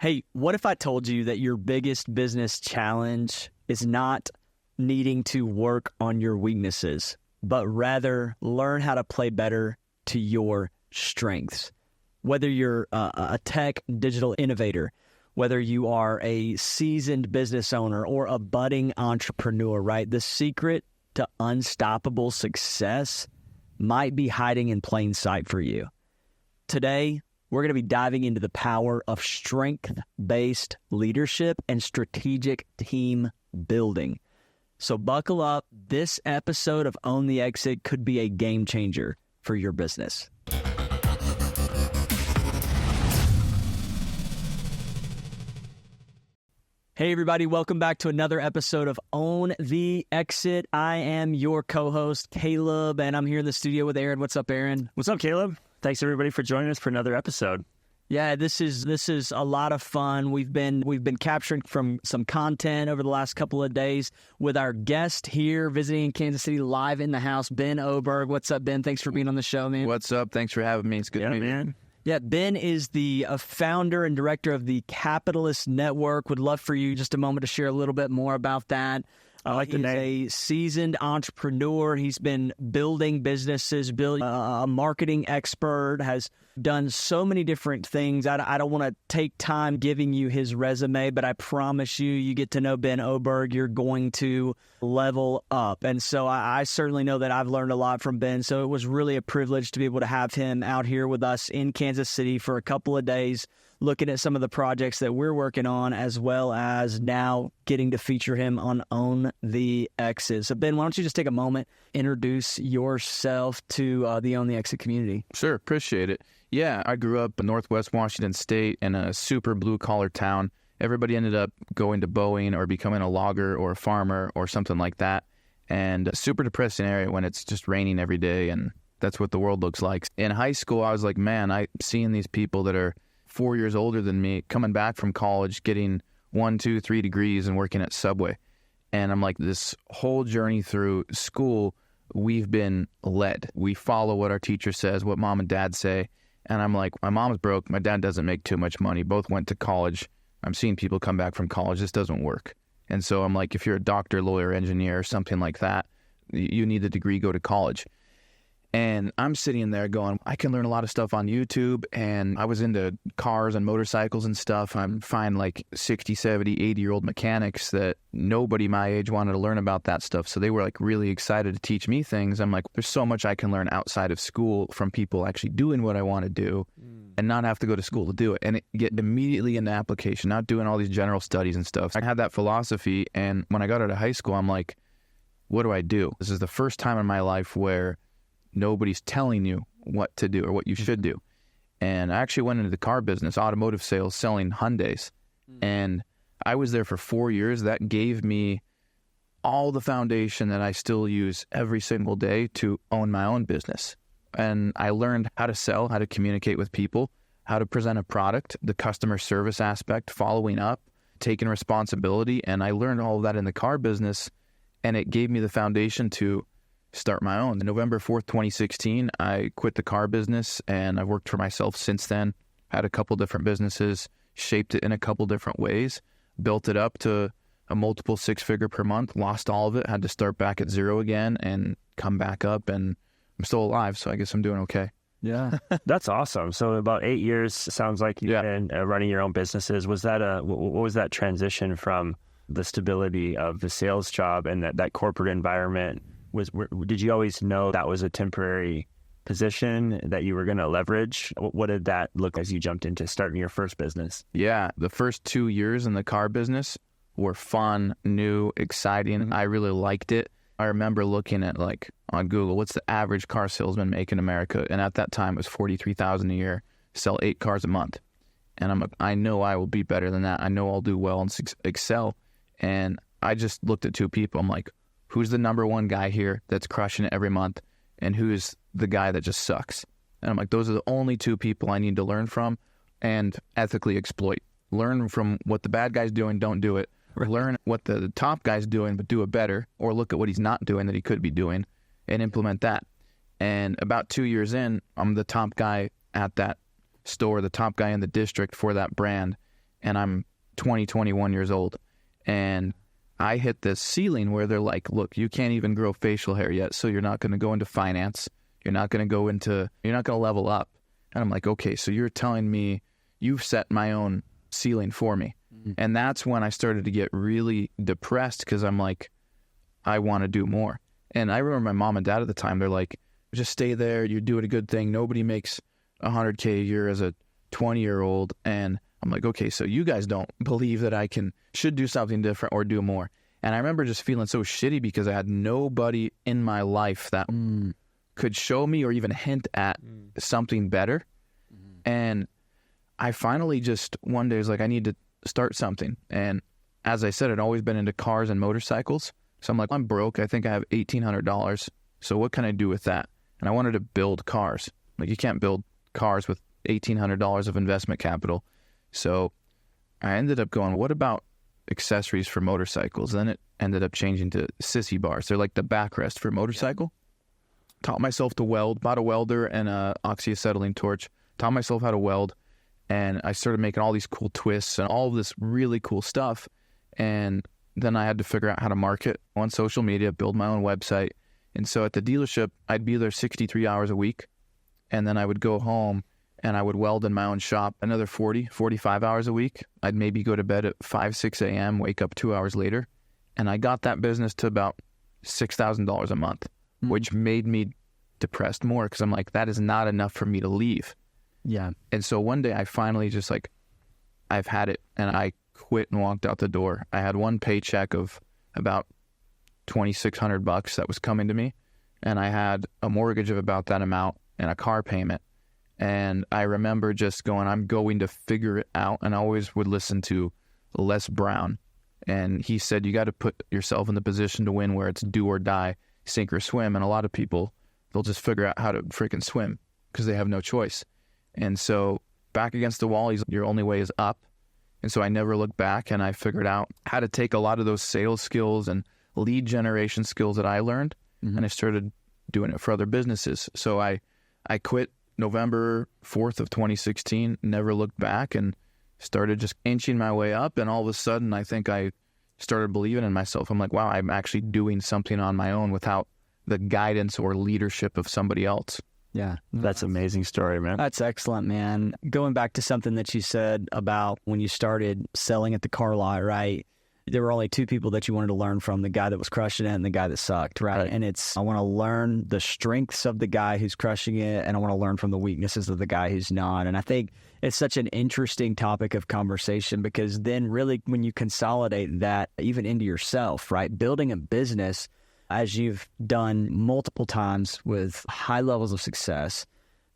Hey, what if I told you that your biggest business challenge is not needing to work on your weaknesses, but rather learn how to play better to your strengths? Whether you're a tech digital innovator, whether you are a seasoned business owner or a budding entrepreneur, right? The secret to unstoppable success might be hiding in plain sight for you. Today, we're going to be diving into the power of strength-based leadership and strategic team building. So buckle up. This episode of Own the Exit could be a game changer for your business. Hey everybody, welcome back to another episode of Own the Exit. I am your co-host, Caleb, and I'm here in the studio with Aaron. What's up, Aaron? What's up, Caleb? Thanks everybody for joining us for another episode. Yeah, this is a lot of fun. We've been capturing from some content over the last couple of days with our guest here visiting in Kansas City live in the house, Ben Oberg. What's up, Ben? Thanks for being on the show, man. What's up? Thanks for having me. It's good to meet you, man. Yeah, Ben is the founder and director of the Capitalist Network. Would love for you just a moment to share a little bit more about that. I like the name. He's a seasoned entrepreneur. He's been building businesses, a marketing expert, has done so many different things. I don't want to take time giving you his resume, but I promise you get to know Ben Oberg, you're going to level up. And so I certainly know that I've learned a lot from Ben. So it was really a privilege to be able to have him out here with us in Kansas City for a couple of days, looking at some of the projects that we're working on, as well as now getting to feature him on Own the Exit. So Ben, why don't you just take a moment, introduce yourself to the Own the Exit community? Sure, appreciate it. Yeah, I grew up in Northwest Washington State in a super blue-collar town. Everybody ended up going to Boeing or becoming a logger or a farmer or something like that. And a super depressing area when it's just raining every day, and that's what the world looks like. In high school, I was like, man, I seeing these people that are 4 years older than me coming back from college, getting 1, 2, 3 degrees and working at Subway. And I'm like, this whole journey through school, we've been led. We follow what our teacher says, what mom and dad say. And I'm like, my mom's broke. My dad doesn't make too much money. Both went to college. I'm seeing people come back from college. This doesn't work. And so I'm like, if you're a doctor, lawyer, engineer, or something like that, you need the degree, go to college. And I'm sitting there going, I can learn a lot of stuff on YouTube. And I was into cars and motorcycles and stuff. I find like 60, 70, 80-year-old mechanics that nobody my age wanted to learn about that stuff. So they were like really excited to teach me things. I'm like, there's so much I can learn outside of school from people actually doing what I want to do and not have to go to school to do it. And get immediately into application, not doing all these general studies and stuff. I had that philosophy. And when I got out of high school, I'm like, what do I do? This is the first time in my life where nobody's telling you what to do or what you should do. And I actually went into the car business, automotive sales, selling Hyundais. And I was there for 4 years. That gave me all the foundation that I still use every single day to own my own business. And I learned how to sell, how to communicate with people, how to present a product, the customer service aspect, following up, taking responsibility. And I learned all of that in the car business. And it gave me the foundation to start my own. November 4th, 2016, I quit the car business, and I've worked for myself since then. Had a couple different businesses, shaped it in a couple different ways, built it up to a multiple 6-figure per month, lost all of it, had to start back at zero again and come back up, and I'm still alive, so I guess I'm doing okay. Yeah. That's awesome. So about 8 years, sounds like you've been running your own businesses. Was that what was that transition from the stability of the sales job and that corporate environment? Did you always know that was a temporary position that you were going to leverage? What did that look as you jumped into starting your first business? Yeah, the first 2 years in the car business were fun, new, exciting. I really liked it. I remember looking at like on Google, what's the average car salesman make in America? And at that time it was $43,000 a year, sell 8 cars a month. And I'm like, I know I will be better than that. I know I'll do well and excel. And I just looked at 2 people. I'm like, who's the number one guy here that's crushing it every month? And who's the guy that just sucks? And I'm like, those are the only 2 people I need to learn from and ethically exploit. Learn from what the bad guy's doing, don't do it. Right. Learn what the top guy's doing, but do it better. Or look at what he's not doing that he could be doing and implement that. And about 2 years in, I'm the top guy at that store, the top guy in the district for that brand. and I'm 20, 21 years old. And I hit this ceiling where they're like, look, you can't even grow facial hair yet, so you're not going to go into finance. You're not going to level up. And I'm like, okay, so you're telling me you've set my own ceiling for me. Mm-hmm. And that's when I started to get really depressed because I'm like, I want to do more. And I remember my mom and dad at the time, they're like, just stay there. You're doing a good thing. Nobody makes $100K a year as a 20-year-old. And I'm like, okay, so you guys don't believe that I should do something different or do more. And I remember just feeling so shitty because I had nobody in my life that could show me or even hint at something better. And I finally just one day was like, I need to start something. And as I said, I'd always been into cars and motorcycles. So I'm like, I'm broke. I think I have $1,800. So what can I do with that? And I wanted to build cars. Like, you can't build cars with $1,800 of investment capital. So I ended up going, what about accessories for motorcycles? Then it ended up changing to sissy bars. They're like the backrest for motorcycle. Taught myself to weld, bought a welder and a oxyacetylene torch, taught myself how to weld, and I started making all these cool twists and all of this really cool stuff. And then I had to figure out how to market on social media, build my own website. And so at the dealership, I'd be there 63 hours a week, and then I would go home and I would weld in my own shop another 40, 45 hours a week. I'd maybe go to bed at 5, 6 a.m., wake up 2 hours later. And I got that business to about $6,000 a month, which made me depressed more because I'm like, that is not enough for me to leave. Yeah. And so one day I finally just like, I've had it, and I quit and walked out the door. I had one paycheck of about $2,600 that was coming to me, and I had a mortgage of about that amount and a car payment. And I remember just going, I'm going to figure it out. And I always would listen to Les Brown. And he said, you got to put yourself in the position to win where it's do or die, sink or swim. And a lot of people, they'll just figure out how to freaking swim because they have no choice. And so back against the wall, your only way is up. And so I never looked back, and I figured out how to take a lot of those sales skills and lead generation skills that I learned, and I started doing it for other businesses. So I quit November 4th of 2016, never looked back, and started just inching my way up. And all of a sudden, I think I started believing in myself. I'm like, wow, I'm actually doing something on my own without the guidance or leadership of somebody else. Yeah. That's an amazing story, man. That's excellent, man. Going back to something that you said about when you started selling at the car lot, right? There were only two people that you wanted to learn from, the guy that was crushing it and the guy that sucked, right? And I want to learn the strengths of the guy who's crushing it, and I want to learn from the weaknesses of the guy who's not. And I think it's such an interesting topic of conversation because then really when you consolidate that even into yourself, right? Building a business, as you've done multiple times with high levels of success,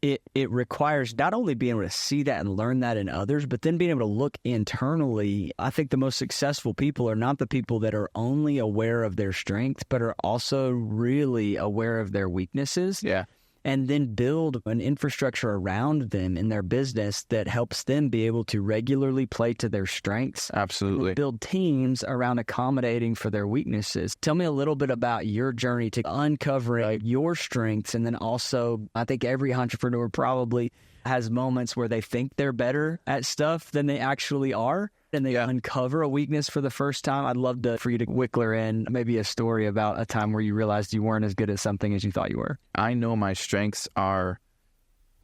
it requires not only being able to see that and learn that in others, but then being able to look internally. I think the most successful people are not the people that are only aware of their strengths, but are also really aware of their weaknesses. Yeah. And then build an infrastructure around them in their business that helps them be able to regularly play to their strengths. Absolutely. Build teams around accommodating for their weaknesses. Tell me a little bit about your journey to uncovering your strengths. And then also, I think every entrepreneur probably has moments where they think they're better at stuff than they actually are. And they uncover a weakness for the first time. I'd love for you to wickler in maybe a story about a time where you realized you weren't as good at something as you thought you were. I know my strengths are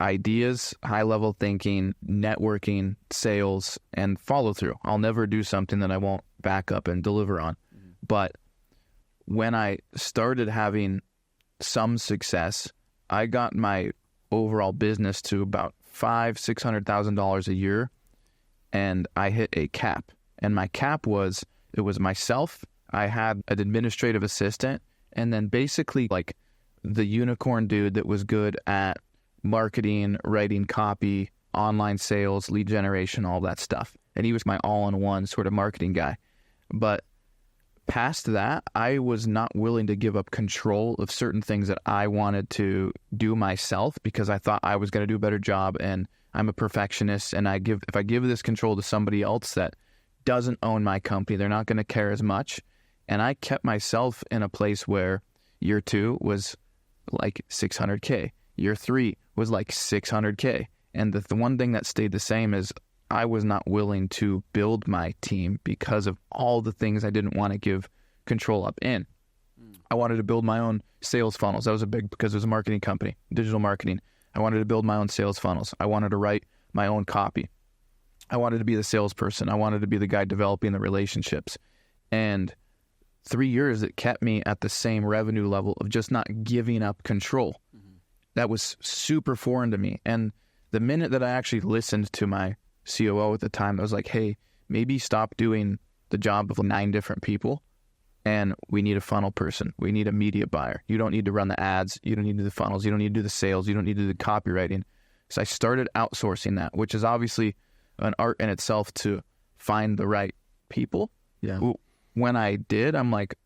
ideas, high-level thinking, networking, sales, and follow-through. I'll never do something that I won't back up and deliver on. But when I started having some success, I got my overall business to about $500,000-$600,000 a year. And I hit a cap. And my cap was myself. I had an administrative assistant, and then basically like the unicorn dude that was good at marketing, writing copy, online sales, lead generation, all that stuff. And he was my all-in-one sort of marketing guy. But past that, I was not willing to give up control of certain things that I wanted to do myself because I thought I was going to do a better job, and I'm a perfectionist, and if I give this control to somebody else that doesn't own my company, they're not going to care as much. And I kept myself in a place where year 2 was like $600K. Year 3 was like $600K. And the one thing that stayed the same is I was not willing to build my team because of all the things I didn't want to give control up in. I wanted to build my own sales funnels. That was because it was a marketing company, digital marketing. I wanted to build my own sales funnels. I wanted to write my own copy. I wanted to be the salesperson. I wanted to be the guy developing the relationships. And 3 years, it kept me at the same revenue level of just not giving up control. That was super foreign to me. And the minute that I actually listened to my COO at the time, I was like, hey, maybe stop doing the job of 9 different people, and we need a funnel person. We need a media buyer. You don't need to run the ads. You don't need to do the funnels. You don't need to do the sales. You don't need to do the copywriting. So I started outsourcing that, which is obviously an art in itself to find the right people. Yeah. When I did, I'm like,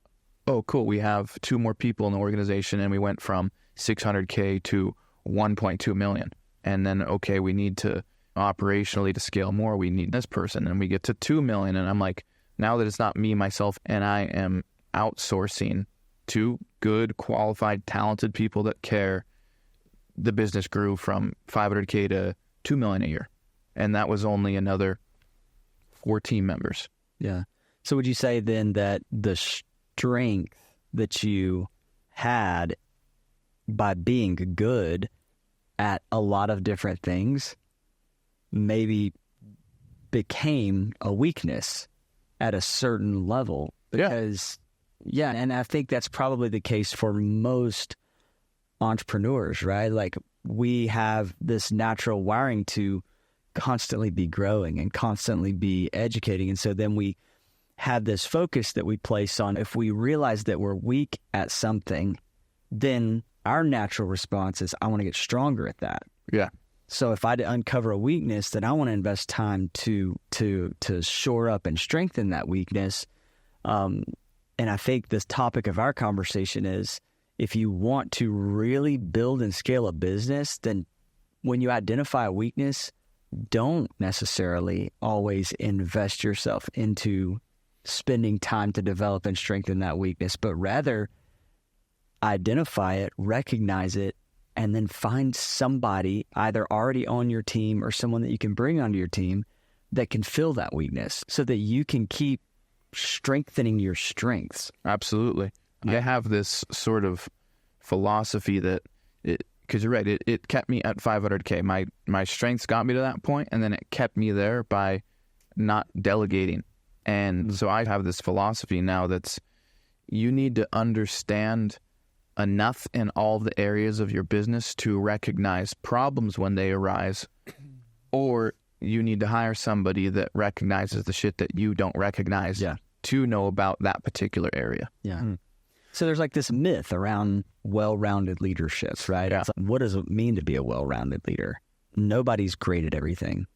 oh, cool. We have 2 more people in the organization, and we went from $600K to 1.2 million. And then, okay, we need to operationally to scale more. We need this person, and we get to 2 million. And I'm like, now that it's not me, myself, and I am outsourcing to good, qualified, talented people that care, the business grew from 500K to 2 million a year. And that was only another 4 team members. Yeah. So would you say then that the strength that you had by being good at a lot of different things maybe became a weakness at a certain level? Because, yeah, and I think that's probably the case for most entrepreneurs, right? Like, we have this natural wiring to constantly be growing and constantly be educating. And so then we have this focus that we place on, if we realize that we're weak at something, then our natural response is, I want to get stronger at that. Yeah. So if I uncover a weakness, then I want to invest time to shore up and strengthen that weakness. And I think this topic of our conversation is, if you want to really build and scale a business, then when you identify a weakness, don't necessarily always invest yourself into spending time to develop and strengthen that weakness, but rather identify it, recognize it, and then find somebody either already on your team or someone that you can bring onto your team that can fill that weakness so that you can keep strengthening your strengths. Absolutely. I have this sort of philosophy that because you're right, it kept me at 500K. My strengths got me to that point, and then it kept me there by not delegating. And so I have this philosophy now that's, you need to understand enough in all the areas of your business to recognize problems when they arise, or you need to hire somebody that recognizes the shit that you don't recognize to know about that particular area. Yeah. So there's like this myth around well-rounded leaderships, right? Yeah. It's like, what does it mean to be a well-rounded leader? Nobody's great at everything.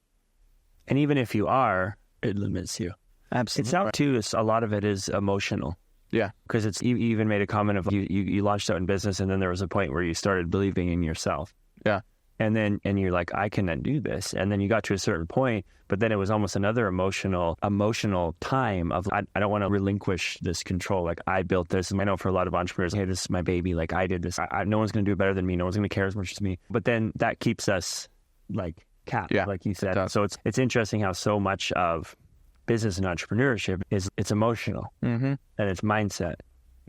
And even if you are, It limits you. Absolutely. it's out too, a lot of it is emotional. Yeah. Because it's, you even made a comment of you launched out in business, and then there was a point where you started believing in yourself. Yeah. And you're like, I can do this. And then you got to a certain point, but then it was almost another emotional time of, I don't want to relinquish this control. Like, I built this. And I know for a lot of entrepreneurs, hey, this is my baby. Like, I did this. No one's going to do it better than me. No one's going to care as much as me. But then that keeps us like capped, like you said. So it's interesting how so much of business and entrepreneurship it's emotional and it's mindset.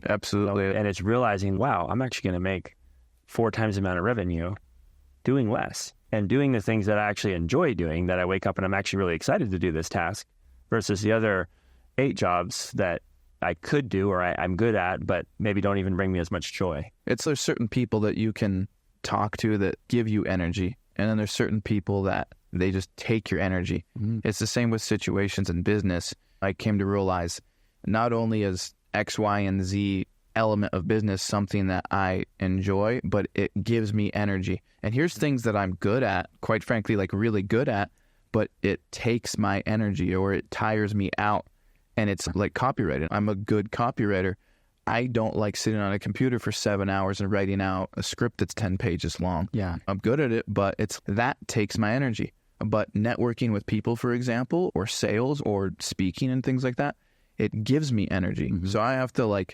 Absolutely. And it's realizing, wow, I'm actually going to make 4 times the amount of revenue doing less and doing the things that I actually enjoy doing, that I wake up and I'm actually really excited to do this task, versus the other 8 jobs that I could do or I'm good at, but maybe don't even bring me as much joy. There's certain people that you can talk to that give you energy. And then there's certain people that they just take your energy. It's the same with situations in business. I came to realize not only is X, Y, and Z element of business something that I enjoy, but it gives me energy. And here's things that I'm good at, quite frankly, like really good at, but it takes my energy or it tires me out. And it's like copywriting. I'm a good copywriter. I don't like sitting on a computer for 7 hours and writing out a script that's 10 pages long. Yeah. I'm good at it, but that takes my energy. But networking with people, for example, or sales or speaking and things like that, it gives me energy. So I have to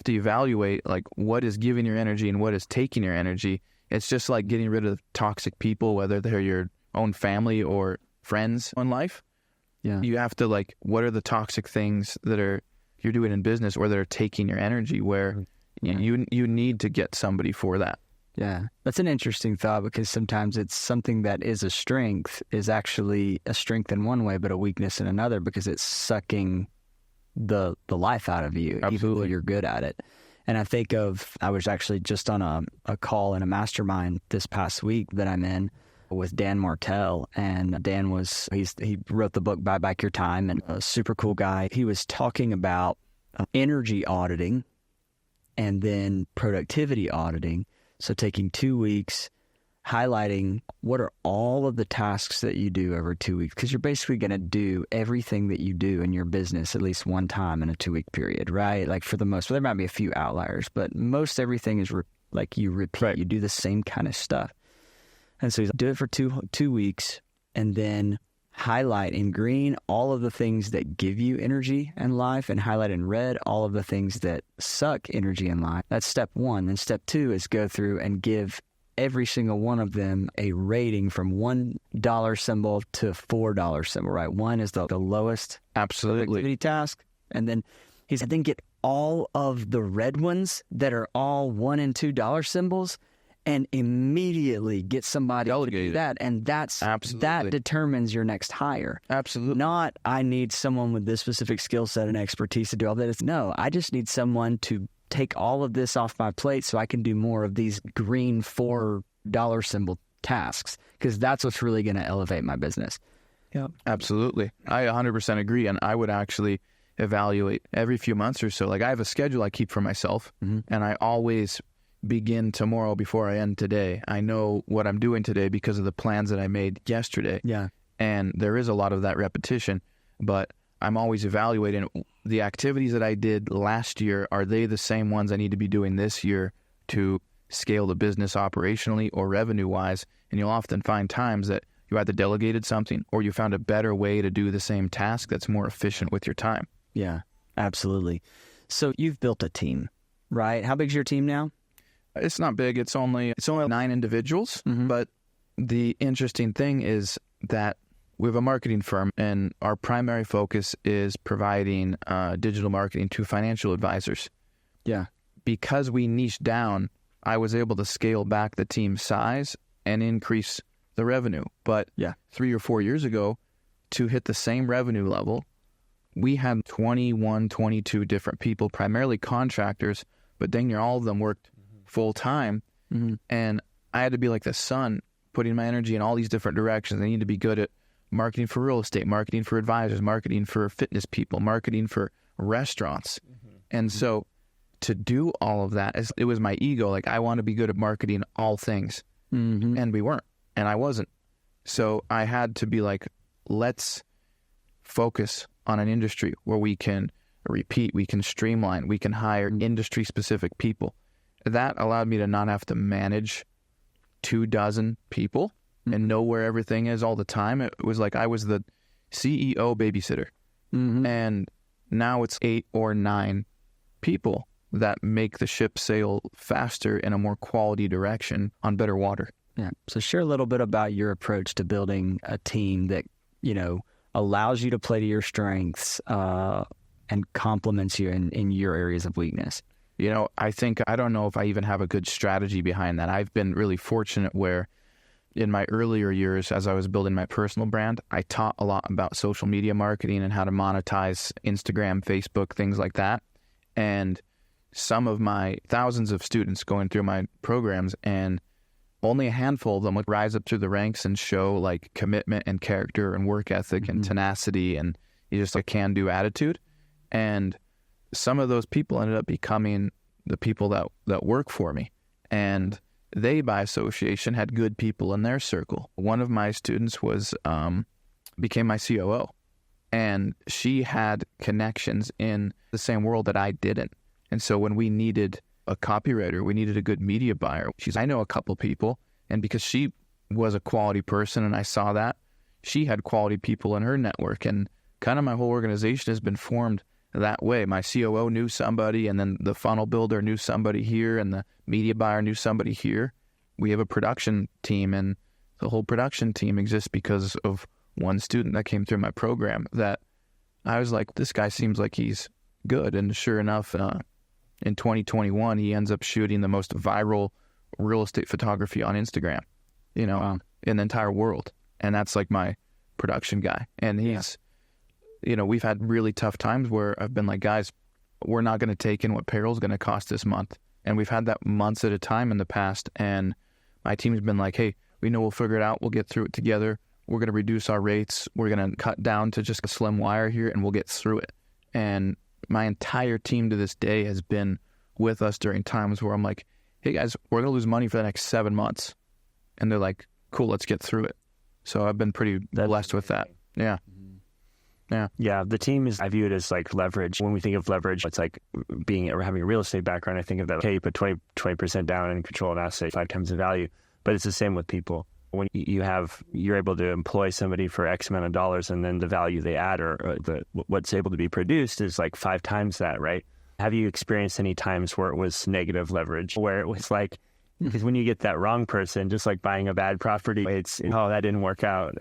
evaluate like what is giving your energy and what is taking your energy. It's just like getting rid of toxic people, whether they're your own family or friends in life. Yeah. You have to like, what are the toxic things that you're doing in business or that are taking your energy where you need to get somebody for that. Yeah. That's an interesting thought, because sometimes it's something that is a strength is actually a strength in one way, but a weakness in another, because it's sucking the life out of you, Absolutely. even though you're good at it. And I was actually just on a call in a mastermind this past week that I'm in with Dan Martell. And Dan he wrote the book Buy Back Your Time, and a super cool guy. He was talking about energy auditing and then productivity auditing. So taking 2 weeks, highlighting what are all of the tasks that you do over 2 weeks, because you're basically going to do everything that you do in your business at least one time in a 2 week period, right? Like for the most, well, there might be a few outliers, but most everything is like you repeat, right. You do the same kind of stuff. And so do it for two weeks, and then highlight in green all of the things that give you energy and life, and highlight in red all of the things that suck energy and life. That's step one. Then step two is go through and give every single one of them a rating from $1 symbol to $4 symbol, right? One is the lowest productivity task. And then then get all of the red ones that are all $1 and $2 symbols, and immediately get somebody to do that. And that determines your next hire. Absolutely. Not, I need someone with this specific skill set and expertise to do all that. No, I just need someone to take all of this off my plate so I can do more of these green $4 symbol tasks, because that's what's really going to elevate my business. Yeah, absolutely. I 100% agree. And I would actually evaluate every few months or so. Like, I have a schedule I keep for myself, and I always begin tomorrow before I end today. I know what I'm doing today because of the plans that I made yesterday. Yeah. And there is a lot of that repetition, but I'm always evaluating the activities that I did last year. Are they the same ones I need to be doing this year to scale the business operationally or revenue-wise? And you'll often find times that you either delegated something or you found a better way to do the same task that's more efficient with your time. Yeah, absolutely. So you've built a team, right? How big's your team now? It's not big. It's only 9 individuals. But the interesting thing is that we have a marketing firm, and our primary focus is providing digital marketing to financial advisors. Yeah. Because we niched down, I was able to scale back the team size and increase the revenue. But 3 or 4 years ago, to hit the same revenue level, we had 21, 22 different people, primarily contractors, but dang near all of them worked full time. And I had to be like the sun, putting my energy in all these different directions. I need to be good at marketing for real estate, marketing for advisors, marketing for fitness people, marketing for restaurants. And so to do all of that, it was my ego. Like, I want to be good at marketing all things. And we weren't, and I wasn't. So I had to be like, let's focus on an industry where we can repeat, we can streamline, we can hire industry specific people. That allowed me to not have to manage 24 people and know where everything is all the time. It was like I was the CEO babysitter. And now it's 8 or 9 people that make the ship sail faster in a more quality direction on better water. Yeah. So share a little bit about your approach to building a team that, allows you to play to your strengths and complements you in your areas of weakness. I don't know if I even have a good strategy behind that. I've been really fortunate where in my earlier years, as I was building my personal brand, I taught a lot about social media marketing and how to monetize Instagram, Facebook, things like that. And some of my thousands of students going through my programs, and only a handful of them would rise up through the ranks and show like commitment and character and work ethic and tenacity and just a can-do attitude. And some of those people ended up becoming the people that work for me. And they, by association, had good people in their circle. One of my students became my COO. And she had connections in the same world that I didn't. And so when we needed a copywriter, we needed a good media buyer, I know a couple people. And because she was a quality person and I saw that, she had quality people in her network. And kind of my whole organization has been formed that way. My COO knew somebody, and then the funnel builder knew somebody here, and the media buyer knew somebody here. We have a production team, and the whole production team exists because of one student that came through my program that I was like, this guy seems like he's good. And sure enough, in 2021, he ends up shooting the most viral real estate photography on Instagram, in the entire world. And that's like my production guy. And he's, we've had really tough times where I've been like, guys, we're not going to take in what payroll's going to cost this month. And we've had that months at a time in the past. And my team's been like, hey, we know we'll figure it out. We'll get through it together. We're going to reduce our rates. We're going to cut down to just a slim wire here, and we'll get through it. And my entire team to this day has been with us during times where I'm like, hey guys, we're going to lose money for the next 7 months. And they're like, cool, let's get through it. So I've been pretty blessed with that. Yeah. Yeah. The team I view it as like leverage. When we think of leverage, it's like having a real estate background. I think of that, okay, you put 20% down and control an asset 5 times the value. But it's the same with people. When you're able to employ somebody for X amount of dollars, and then the value they add or what's able to be produced is like 5 times that, right? Have you experienced any times where it was negative leverage, where it was like, because when you get that wrong person, just like buying a bad property, that didn't work out.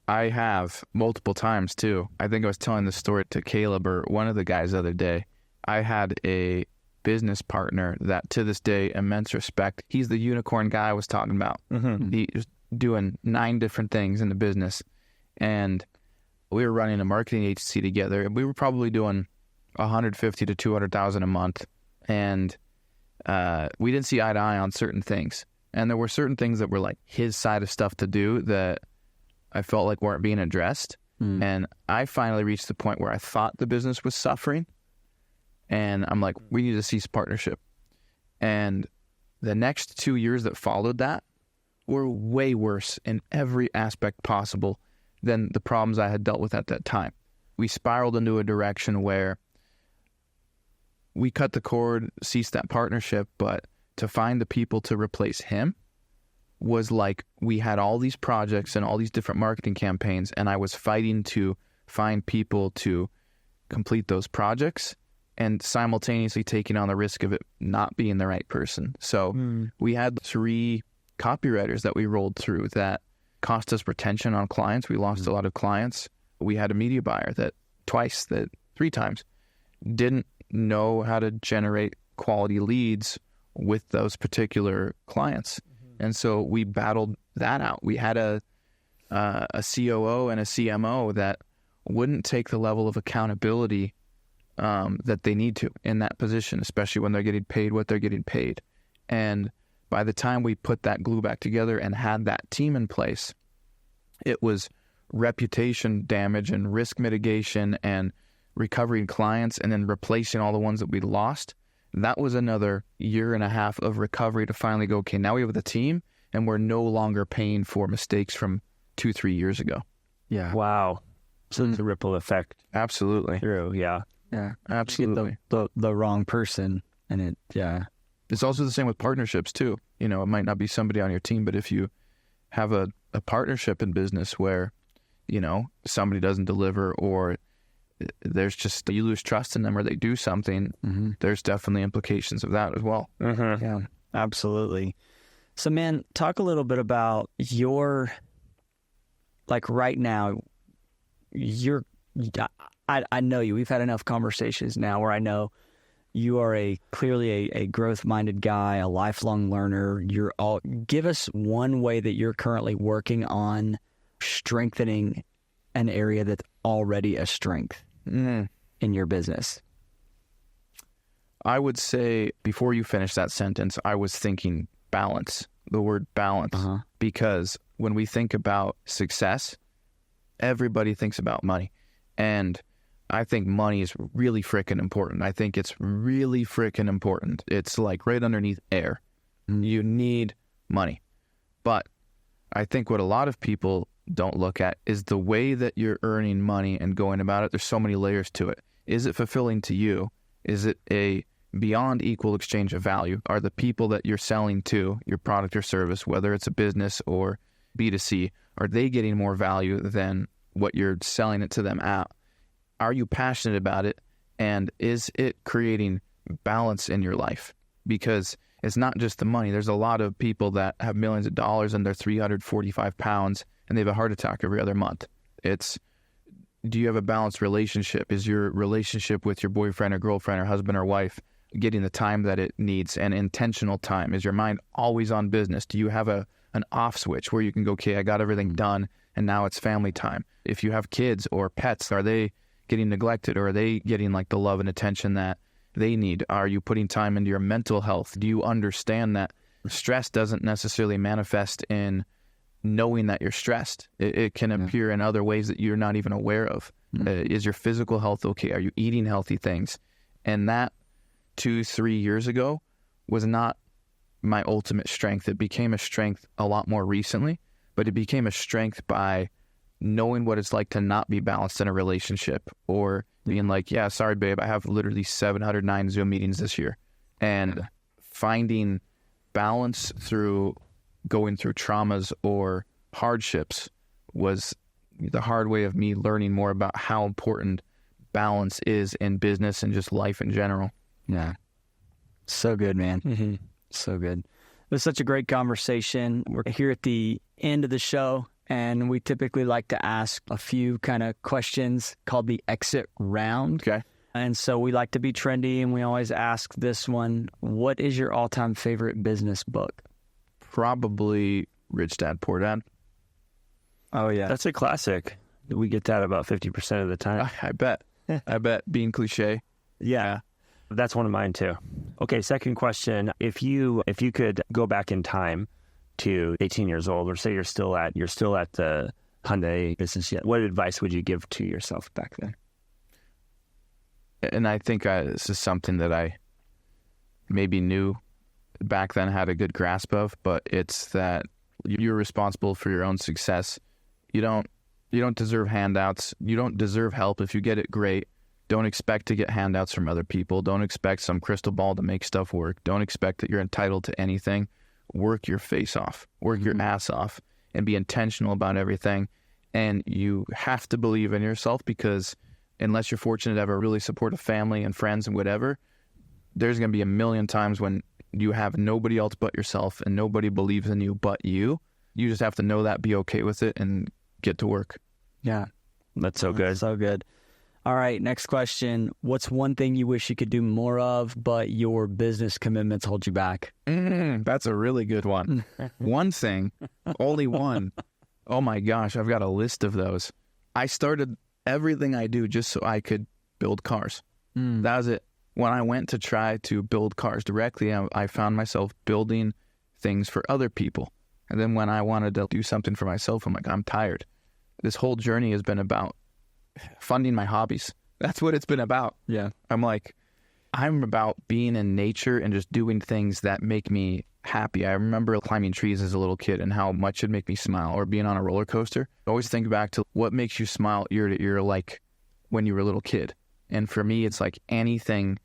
I have multiple times too. I think I was telling this story to Caleb or one of the guys the other day. I had a business partner that to this day, immense respect. He's the unicorn guy I was talking about. Mm-hmm. He was doing 9 different things in the business. And we were running a marketing agency together. And we were probably doing $150,000 to $200,000 a month. And we didn't see eye to eye on certain things. And there were certain things that were like his side of stuff to do that I felt like weren't being addressed. And I finally reached the point where I thought the business was suffering. And I'm like, we need to cease partnership. And the next 2 years that followed that were way worse in every aspect possible than the problems I had dealt with at that time. We spiraled into a direction where we cut the cord, ceased that partnership, but to find the people to replace him was like we had all these projects and all these different marketing campaigns, and I was fighting to find people to complete those projects and simultaneously taking on the risk of it not being the right person. So we had 3 copywriters that we rolled through that cost us retention on clients. We lost a lot of clients. We had a media buyer that 3 times didn't know how to generate quality leads with those particular clients. And so we battled that out. We had a COO and a CMO that wouldn't take the level of accountability that they need to in that position, especially when they're getting paid what they're getting paid. And by the time we put that glue back together and had that team in place, it was reputation damage and risk mitigation and recovering clients and then replacing all the ones that we lost. That was another 1.5 years of recovery to finally go, okay, now we have the team and we're no longer paying for mistakes from 2-3 years ago. Yeah. Wow. So it's a ripple effect. Absolutely. Through, yeah. Yeah. Absolutely. The wrong person and It's also the same with partnerships too. It might not be somebody on your team, but if you have a partnership in business where, somebody doesn't deliver or there's just, you lose trust in them or they do something, there's definitely implications of that as well. Mm-hmm. Yeah, absolutely. So, man, talk a little bit about right now, I know you. We've had enough conversations now where I know you are clearly a growth-minded guy, a lifelong learner. Give us one way that you're currently working on strengthening an area that's already a strength in your business. I would say, before you finish that sentence, I was thinking balance, the word balance, because when we think about success, everybody thinks about money. And I think money is really freaking important. I think it's really freaking important. It's like right underneath air. You need money. But I think what a lot of people don't look at is the way that you're earning money and going about it. There's so many layers to it. Is it fulfilling to you? Is it a beyond equal exchange of value? Are the people that you're selling to, your product or service, whether it's a business or B2C, are they getting more value than what you're selling it to them at? Are you passionate about it? And is it creating balance in your life? Because it's not just the money. There's a lot of people that have millions of dollars and they're 345 pounds and they have a heart attack every other month. It's, do you have a balanced relationship? Is your relationship with your boyfriend or girlfriend or husband or wife getting the time that it needs and intentional time? Is your mind always on business? Do you have an off switch where you can go, okay, I got everything done and now it's family time? If you have kids or pets, are they getting neglected, or are they getting like the love and attention that they need? Are you putting time into your mental health? Do you understand that stress doesn't necessarily manifest in knowing that you're stressed? It can appear in other ways that you're not even aware of. Is your physical health okay? Are you eating healthy things? And that 2-3 years ago was not my ultimate strength. It became a strength a lot more recently, but it became a strength by knowing what it's like to not be balanced in a relationship, or being like, yeah, sorry, babe, I have literally 709 Zoom meetings this year. And finding balance through going through traumas or hardships was the hard way of me learning more about how important balance is in business and just life in general. Yeah. So good, man. So good. It was such a great conversation. We're here at the end of the show, and we typically like to ask a few kind of questions called the exit round. Okay. And so we like to be trendy, and we always ask this one: what is your all-time favorite business book? Probably Rich Dad, Poor Dad. Oh, yeah. That's a classic. We get that about 50% of the time. I bet. I bet, being cliche. Yeah. That's one of mine too. Okay, second question. If you could go back in time to 18 years old, or say you're still at the Hyundai business yet, what advice would you give to yourself back then? And I think this is something that I maybe knew back then, had a good grasp of, but it's that you're responsible for your own success. You don't deserve handouts. You don't deserve help. If you get it, great. Don't expect to get handouts from other people. Don't expect some crystal ball to make stuff work. Don't expect that you're entitled to anything. Work your face off. Work your ass off, and be intentional about everything. And you have to believe in yourself, because unless you're fortunate to have a really supportive family and friends and whatever, there's going to be a million times when you have nobody else but yourself and nobody believes in you but you. You just have to know that, be okay with it, and get to work. Yeah. That's so good. So good. All right, next question. What's one thing you wish you could do more of, but your business commitments hold you back? That's a really good one. One thing, only one. Oh my gosh, I've got a list of those. I started everything I do just so I could build cars. That was it. When I went to try to build cars directly, I found myself building things for other people. And then when I wanted to do something for myself, I'm like, I'm tired. This whole journey has been about funding my hobbies. That's what it's been about. Yeah. I'm about being in nature and just doing things that make me happy. I remember climbing trees as a little kid and how much it make me smile, or being on a roller coaster. I always think back to what makes you smile ear to ear, like when you were a little kid. And for me, it's like anything,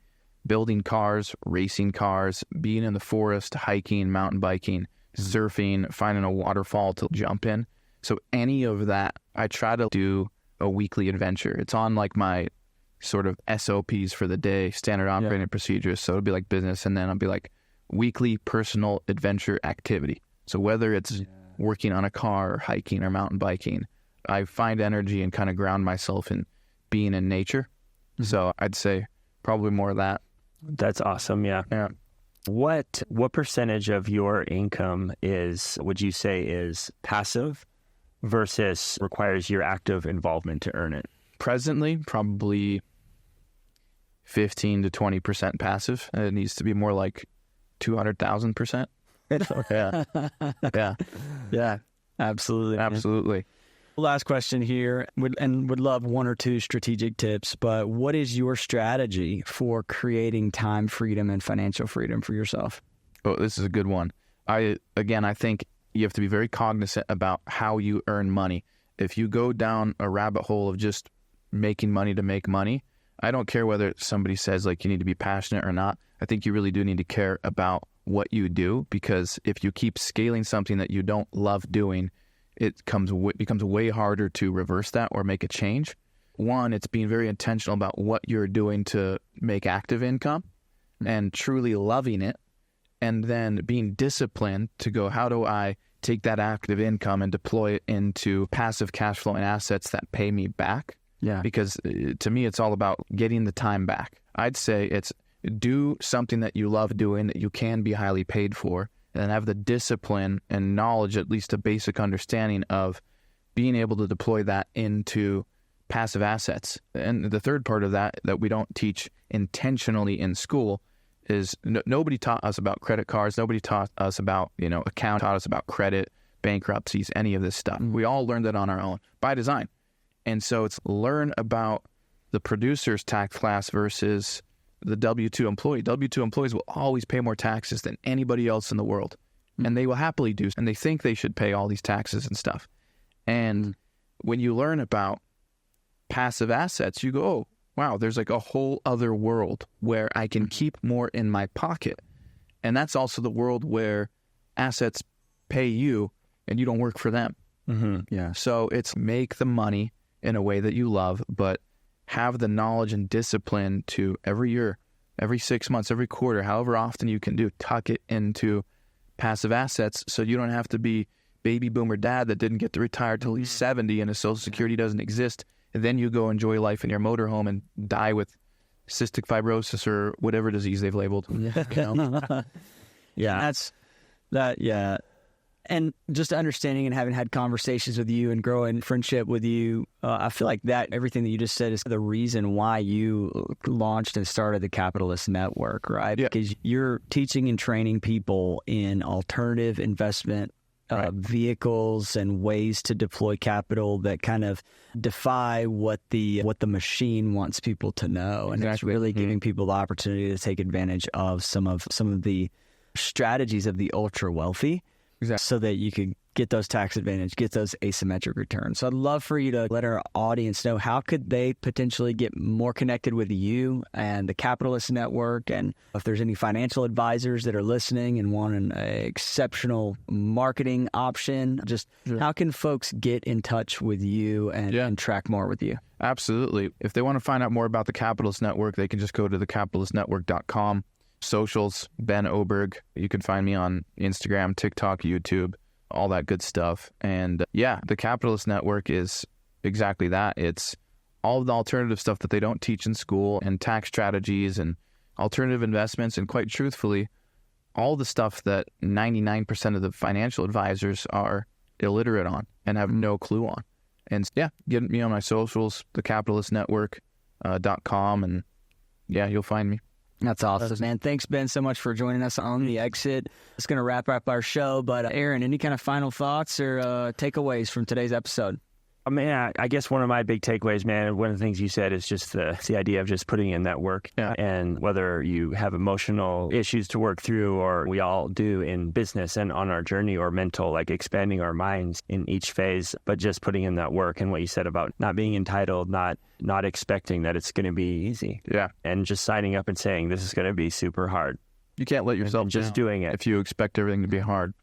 building cars, racing cars, being in the forest, hiking, mountain biking, surfing, finding a waterfall to jump in. So any of that, I try to do a weekly adventure. It's on like my sort of SOPs for the day, standard operating procedures. So it'll be like business, and then I'll be like weekly personal adventure activity. So whether it's working on a car or hiking or mountain biking, I find energy and kind of ground myself in being in nature. So I'd say probably more of that. That's awesome. Yeah. What percentage of your income would you say is passive versus requires your active involvement to earn it? Presently, probably 15 to 20% passive. It needs to be more like 200,000%. Yeah, absolutely. Absolutely. Last question here, would love one or two strategic tips, but what is your strategy for creating time freedom and financial freedom for yourself? Oh, this is a good one. I think you have to be very cognizant about how you earn money. If you go down a rabbit hole of just making money to make money, I don't care whether somebody says like you need to be passionate or not. I think you really do need to care about what you do, because if you keep scaling something that you don't love doing, it becomes way harder to reverse that or make a change. One, it's being very intentional about what you're doing to make active income and truly loving it. And then being disciplined to go, how do I take that active income and deploy it into passive cash flow and assets that pay me back. Yeah. Because to me, it's all about getting the time back. I'd say it's do something that you love doing that you can be highly paid for, and have the discipline and knowledge, at least a basic understanding of being able to deploy that into passive assets. And the third part of that we don't teach intentionally in school is nobody taught us about credit cards. Nobody taught us about, account, taught us about credit, bankruptcies, any of this stuff. We all learned it on our own by design. And so it's learn about the producer's tax class versus the W-2 employee. W-2 employees will always pay more taxes than anybody else in the world. And they will happily do. And they think they should pay all these taxes and stuff. And when you learn about passive assets, you go, oh, wow, there's like a whole other world where I can keep more in my pocket. And that's also the world where assets pay you and you don't work for them. Yeah. So it's make the money in a way that you love, but have the knowledge and discipline to every year, every 6 months, every quarter, however often you can do, tuck it into passive assets so you don't have to be baby boomer dad that didn't get to retire till he's 70 and his Social Security doesn't exist. And then you go enjoy life in your motorhome and die with cystic fibrosis or whatever disease they've labeled. Yeah. That's that. Yeah. And just understanding and having had conversations with you and growing friendship with you, I feel like that everything that you just said is the reason why you launched and started the Capitalist Network, right? Yeah. Because you're teaching and training people in alternative investment vehicles and ways to deploy capital that kind of defy what the machine wants people to know. And it's really giving people the opportunity to take advantage of some of the strategies of the ultra wealthy. Exactly. So that you can get those tax advantage, get those asymmetric returns. So I'd love for you to let our audience know how could they potentially get more connected with you and the Capitalist Network, and if there's any financial advisors that are listening and want an exceptional marketing option, just how can folks get in touch with you and track more with you? Absolutely. If they want to find out more about the Capitalist Network, they can just go to thecapitalistnetwork.com. Socials, Ben Oberg. You can find me on Instagram, TikTok, YouTube, all that good stuff. And the Capitalist Network is exactly that. It's all of the alternative stuff that they don't teach in school, and tax strategies and alternative investments. And quite truthfully, all the stuff that 99% of the financial advisors are illiterate on and have no clue on. And get me on my socials, thecapitalistnetwork.com, and you'll find me. That's awesome, man. Thanks, Ben, so much for joining us on The Exit. It's going to wrap up our show, but Aaron, any kind of final thoughts or takeaways from today's episode? I mean, I guess one of my big takeaways, man, one of the things you said is just the idea of just putting in that work. Yeah. And whether you have emotional issues to work through, or we all do in business and on our journey, or mental, like expanding our minds in each phase, but just putting in that work. And what you said about not being entitled, not expecting that it's going to be easy. Yeah. And just signing up and saying, this is going to be super hard. You can't let yourself just doing it if you expect everything to be hard.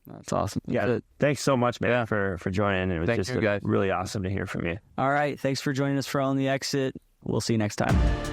That's awesome. Yeah. Thanks so much, man, for joining. It was just really awesome to hear from you. All right. Thanks for joining us for On the Exit. We'll see you next time.